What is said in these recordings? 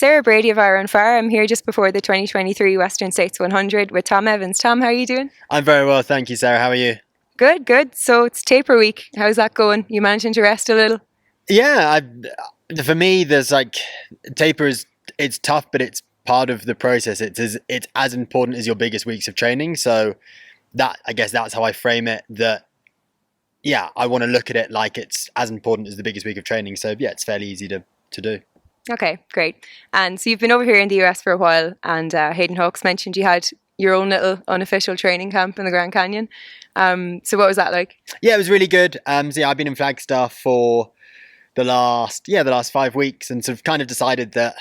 Sarah Brady of Iron Fire. I'm here just before the 2023 Western States 100 with Tom Evans. Tom, how are you doing? I'm very well, thank you, Sarah. How are you? Good, good. So it's taper week. How's that going? You managing to rest a little? Yeah, for me, there's like taper is it's tough, but it's part of the process. It's as important as your biggest weeks of training. So that I guess that's how I frame it. That yeah, I want to look at it like it's as important as the biggest week of training. So yeah, it's fairly easy to do. Okay, great. And so you've been over here in the US for a while, and Hayden Hawks mentioned you had your own little unofficial training camp in the Grand Canyon. So what was that like? Yeah, it was really good. So yeah, I've been in Flagstaff for the last 5 weeks, and sort of kind of decided that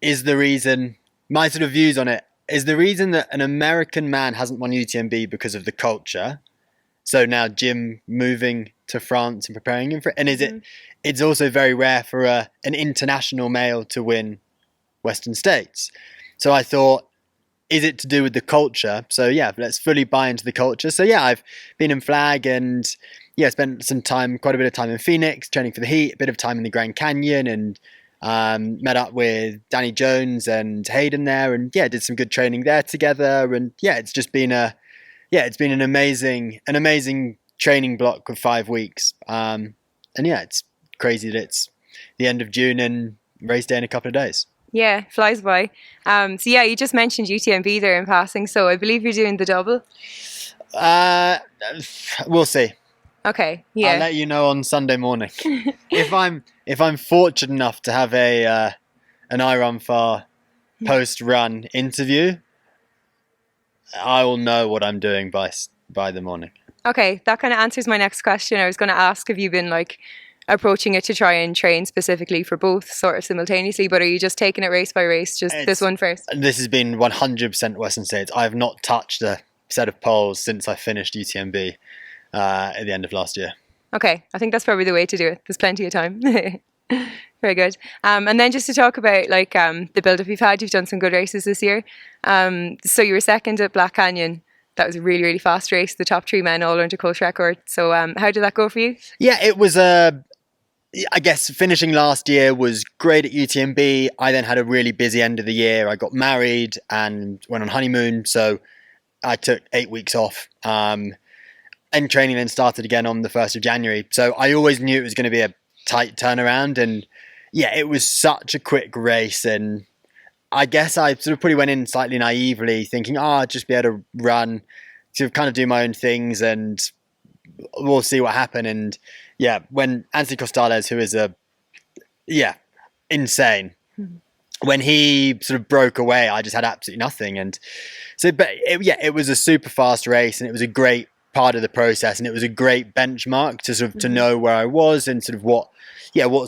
is the reason. My sort of views on it is the reason that an American man hasn't won UTMB because of the culture. So now Jim moving to France and preparing him for it, and is it? It's also very rare for an international male to win Western States. So I thought, is it to do with the culture? So yeah, let's fully buy into the culture. So yeah, I've been in Flag and yeah, spent quite a bit of time in Phoenix, training for the heat, a bit of time in the Grand Canyon, and met up with Danny Jones and Hayden there, and yeah, did some good training there together. And yeah, it's just been an amazing training block of 5 weeks. And yeah, it's crazy that it's the end of June and race day in a couple of days. Yeah, flies by. So yeah, you just mentioned UTMB there in passing. So I believe you're doing the double. We'll see. Okay, yeah. I'll let you know on Sunday morning. if I'm fortunate enough to have an Iron Far post-run interview, I will know what I'm doing by the morning. Okay, that kind of answers my next question. I was going to ask, have you been like approaching it to try and train specifically for both sort of simultaneously, but are you just taking it race by race, this one first? This has been 100% Western States. I have not touched a set of poles since I finished UTMB at the end of last year. Okay, I think that's probably the way to do it. There's plenty of time. Very good. And then just to talk about like the build-up you've had, you've done some good races this year. So you were second at Black Canyon. That was a really, really fast race. The top 3 men all earned a course record. So how did that go for you? Yeah, it was I guess finishing last year was great at UTMB. I then had a really busy end of the year. I got married and went on honeymoon. So I took 8 weeks off. And training then started again on the 1st of January. So I always knew it was going to be a tight turnaround. And yeah, it was such a quick race. And I guess I sort of probably went in slightly naively thinking, I'll just be able to run, to kind of do my own things and we'll see what happens. And yeah, when Anthony Costales, who is insane, when he sort of broke away, I just had absolutely nothing. And so, but it was a super fast race and it was a great part of the process. And it was a great benchmark to sort of to know where I was and sort of what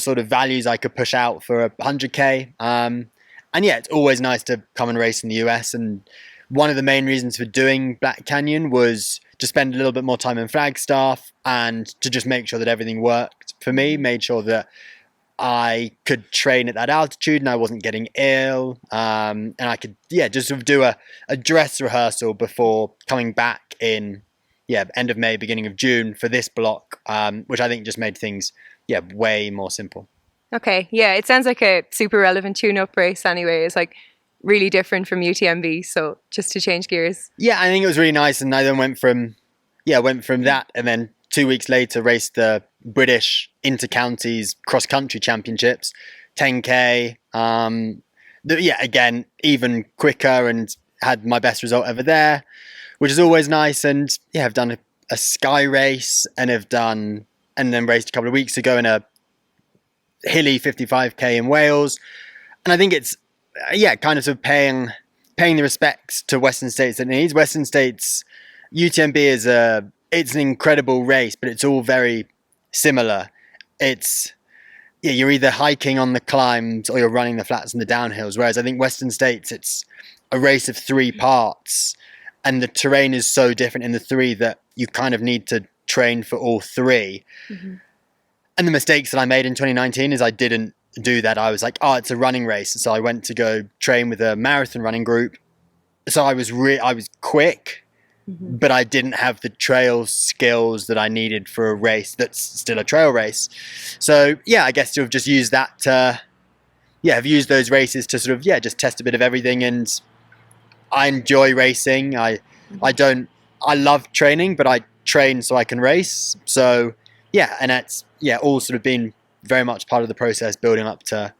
sort of values I could push out for a 100K. And yeah, it's always nice to come and race in the US. And one of the main reasons for doing Black Canyon was to spend a little bit more time in Flagstaff and to just make sure that everything worked for me, made sure that I could train at that altitude and I wasn't getting ill. And I could, just sort of do a dress rehearsal before coming back in, end of May, beginning of June for this block, which I think just made things, way more simple. Okay, yeah, it sounds like a super relevant tune-up race anyway. It's like really different from UTMB, so just to change gears. Yeah, I think it was really nice, and I then went from that, and then 2 weeks later raced the British Inter-Counties Cross-Country Championships, 10K. Again, even quicker, and had my best result ever there, which is always nice. And yeah, I've done a sky race, and then raced a couple of weeks ago in a hilly 55K in Wales. And I think it's kind of sort of paying the respects to Western States that it needs. Western States, UTMB is it's an incredible race, but it's all very similar. It's you're either hiking on the climbs or you're running the flats and the downhills, whereas I think Western States, it's a race of 3 parts and the terrain is so different in the 3 that you kind of need to train for all 3. And the mistakes that I made in 2019 is I didn't do that. I was like, it's a running race. So I went to go train with a marathon running group. So I was quick, but I didn't have the trail skills that I needed for a race that's still a trail race. So yeah, I guess to have just used that to have used those races to sort of just test a bit of everything. And I enjoy racing. I love training, but I train so I can race. So and that's all sort of been very much part of the process building up to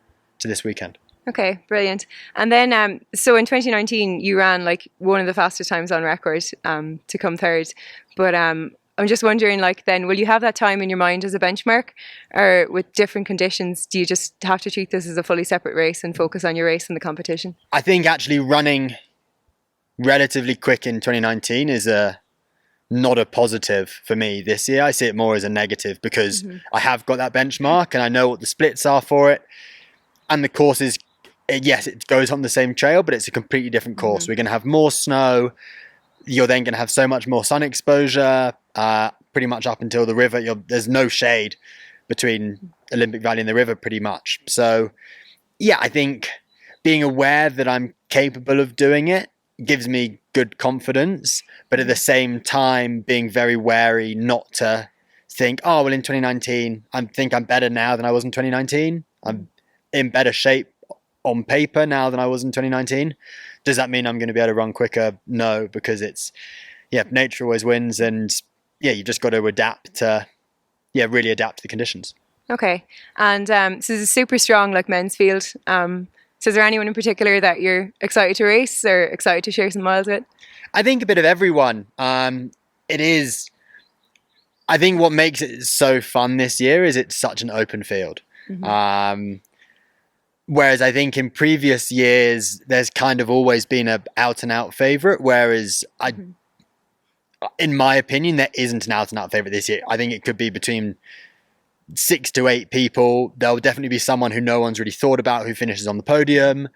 this weekend. Okay, brilliant. And then, so in 2019, you ran like one of the fastest times on record to come third. But I'm just wondering, like, then will you have that time in your mind as a benchmark, or with different conditions, do you just have to treat this as a fully separate race and focus on your race and the competition? I think actually running relatively quick in 2019 is not a positive for me this year. I see it more as a negative because I have got that benchmark and I know what the splits are for it. And the course is, yes, it goes on the same trail, but it's a completely different course. We're going to have more snow. You're then going to have so much more sun exposure, pretty much up until the river. There's no shade between Olympic Valley and the river pretty much. So I think being aware that I'm capable of doing it gives me good confidence, but at the same time being very wary not to think, oh, well, in 2019, I think I'm better now than I was in 2019. I'm in better shape on paper now than I was in 2019. Does that mean I'm going to be able to run quicker? No, because it's, nature always wins, and you just got to adapt to, really adapt to the conditions. Okay. And so this is a super strong like men's field. So is there anyone in particular that you're excited to race or excited to share some miles with? I think a bit of everyone. It is, I think what makes it so fun this year is it's such an open field. Whereas I think in previous years, there's kind of always been an out and out favourite. Whereas in my opinion, there isn't an out and out favourite this year. I think it could be between 6 to 8 people. There'll definitely be someone who no one's really thought about who finishes on the podium.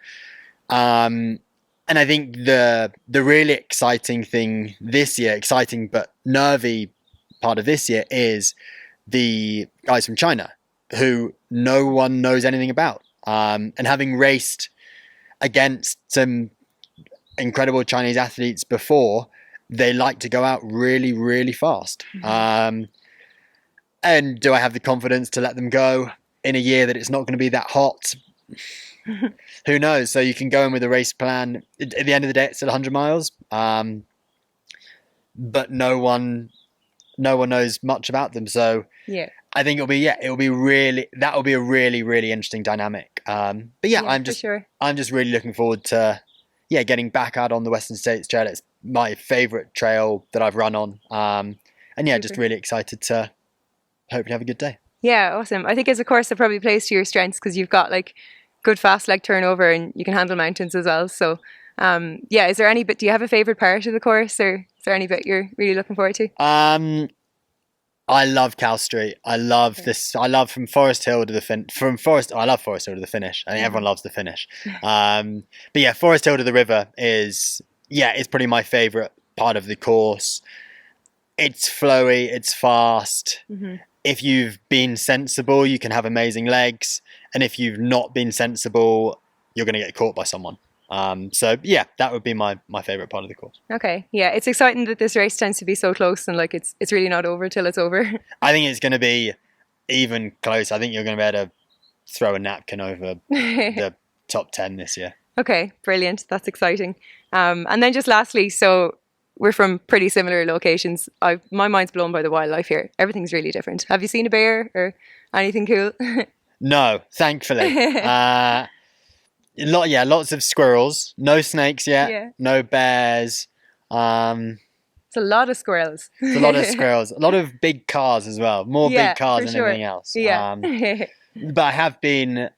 And I think the really exciting thing this year, exciting but nervy part of this year, is the guys from China who no one knows anything about. And having raced against some incredible Chinese athletes before, they like to go out really, really fast. And do I have the confidence to let them go in a year that it's not going to be that hot? Who knows? So you can go in with a race plan. At the end of the day, it's at 100 miles. But no one knows much about them. So I think it'll be really interesting dynamic. But I'm just really looking forward to getting back out on the Western States Trail. It's my favourite trail that I've run on. And just really excited to hopefully have a good day. Yeah, awesome. I think as a course it probably plays to your strengths because you've got like good fast leg turnover and you can handle mountains as well. So is there any bit, do you have a favourite part of the course, or is there any bit you're really looking forward to? I love Cal Street. I love this. I love from Forest Hill to the I love Forest Hill to the finish. I think everyone loves the finish. But Forest Hill to the river is it's probably my favourite part of the course. It's flowy, it's fast. If you've been sensible, you can have amazing legs. And if you've not been sensible, you're going to get caught by someone. That would be my favourite part of the course. Okay, it's exciting that this race tends to be so close and like it's really not over till it's over. I think it's going to be even close. I think you're going to be able to throw a napkin over the top 10 this year. Okay, brilliant. That's exciting. And then just lastly, so we're from pretty similar locations. My mind's blown by the wildlife here. Everything's really different. Have you seen a bear or anything cool? No, thankfully. Lots of squirrels. No snakes yet. No bears. It's a lot of squirrels. It's a lot of squirrels. A lot of big cars as well. More big cars than anything else. But I have been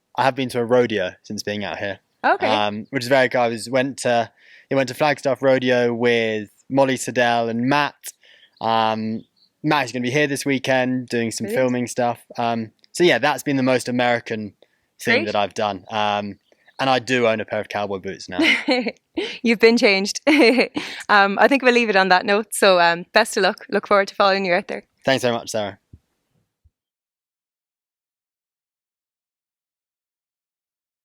to a rodeo since being out here. Okay. Which is very cool. I went to Flagstaff Rodeo with Molly Siddell and Matt. Matt is going to be here this weekend doing some filming stuff. That's been the most American thing that I've done. And I do own a pair of cowboy boots now. You've been changed. I think we'll leave it on that note. So best of luck. Look forward to following you out there. Thanks so much, Sarah.